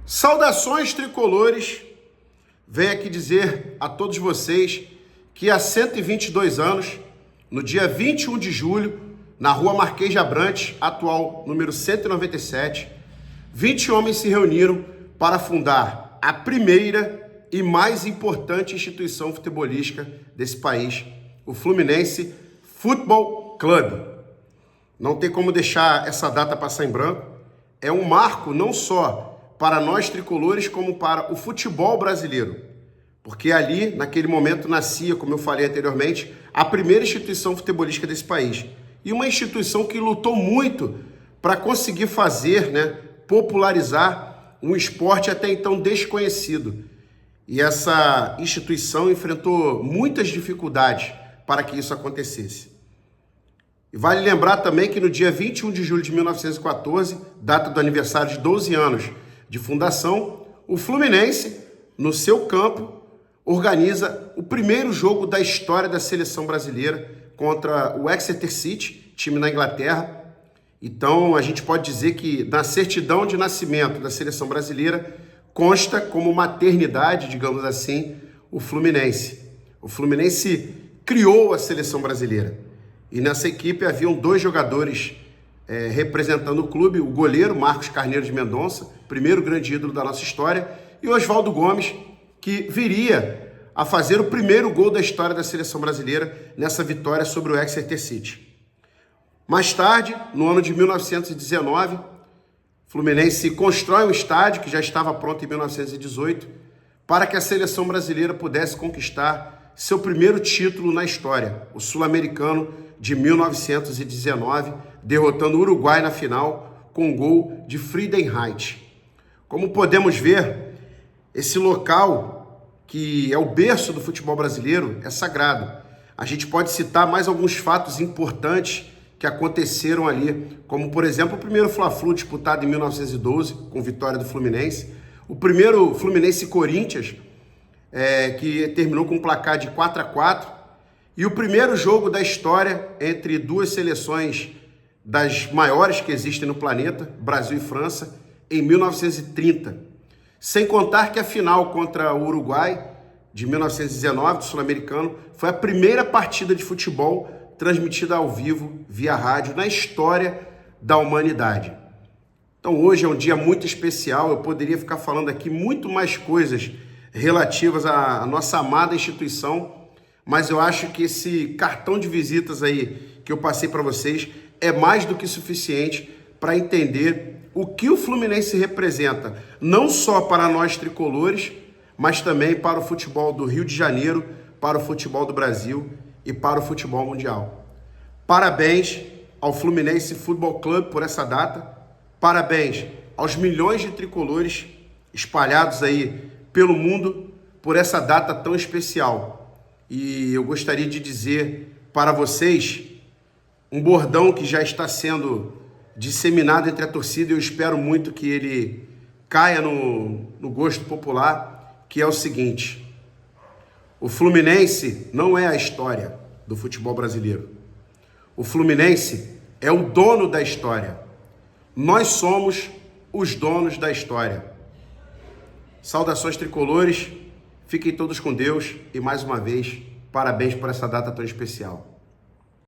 Saudações tricolores, venho aqui dizer a todos vocês que há 122 anos, no dia 21 de julho, na rua Marquês de Abrantes, atual número 197, 20 homens se reuniram para fundar a primeira e mais importante instituição futebolística desse país, o Fluminense Futebol Clube. Não tem como deixar essa data passar em branco. É um marco não só para nós tricolores, como para o futebol brasileiro. Porque ali, naquele momento, nascia, como eu falei anteriormente, a primeira instituição futebolística desse país. E uma instituição que lutou muito para conseguir fazer, popularizar um esporte até então desconhecido. E essa instituição enfrentou muitas dificuldades para que isso acontecesse. E vale lembrar também que no dia 21 de julho de 1914, data do aniversário de 12 anos de fundação, o Fluminense, no seu campo, organiza o primeiro jogo da história da seleção brasileira contra o Exeter City, time na Inglaterra. Então, a gente pode dizer que na certidão de nascimento da seleção brasileira consta como maternidade, digamos assim, o Fluminense. O Fluminense criou a seleção brasileira. E nessa equipe haviam dois jogadores representando o clube, o goleiro Marcos Carneiro de Mendonça, primeiro grande ídolo da nossa história, e o Oswaldo Gomes, que viria a fazer o primeiro gol da história da seleção brasileira nessa vitória sobre o Exeter City. Mais tarde, no ano de 1919, o Fluminense constrói um estádio que já estava pronto em 1918 para que a seleção brasileira pudesse conquistar seu primeiro título na história, o Sul-Americano de 1919, derrotando o Uruguai na final com um gol de Friedenreich. Como podemos ver, esse local, que é o berço do futebol brasileiro, é sagrado. A gente pode citar mais alguns fatos importantes que aconteceram ali, como, por exemplo, o primeiro Fla-Flu disputado em 1912, com vitória do Fluminense, o primeiro Fluminense-Corinthians, que terminou com um placar de 4-4, e o primeiro jogo da história entre duas seleções das maiores que existem no planeta, Brasil e França, em 1930. Sem contar que a final contra o Uruguai, de 1919, do Sul-Americano, foi a primeira partida de futebol transmitida ao vivo, via rádio, na história da humanidade. Então hoje é um dia muito especial, eu poderia ficar falando aqui muito mais coisas relativas à nossa amada instituição, mas eu acho que esse cartão de visitas aí que eu passei para vocês é mais do que suficiente para entender o que o Fluminense representa, não só para nós tricolores, mas também para o futebol do Rio de Janeiro, para o futebol do Brasil e para o futebol mundial. Parabéns ao Fluminense Futebol Clube por essa data, parabéns aos milhões de tricolores espalhados aí pelo mundo por essa data tão especial. E eu gostaria de dizer para vocês um bordão que já está sendo disseminado entre a torcida e eu espero muito que ele caia no gosto popular, que é o seguinte: o Fluminense não é a história do futebol brasileiro. O Fluminense é o dono da história. Nós somos os donos da história. Saudações tricolores, fiquem todos com Deus e mais uma vez, parabéns por essa data tão especial.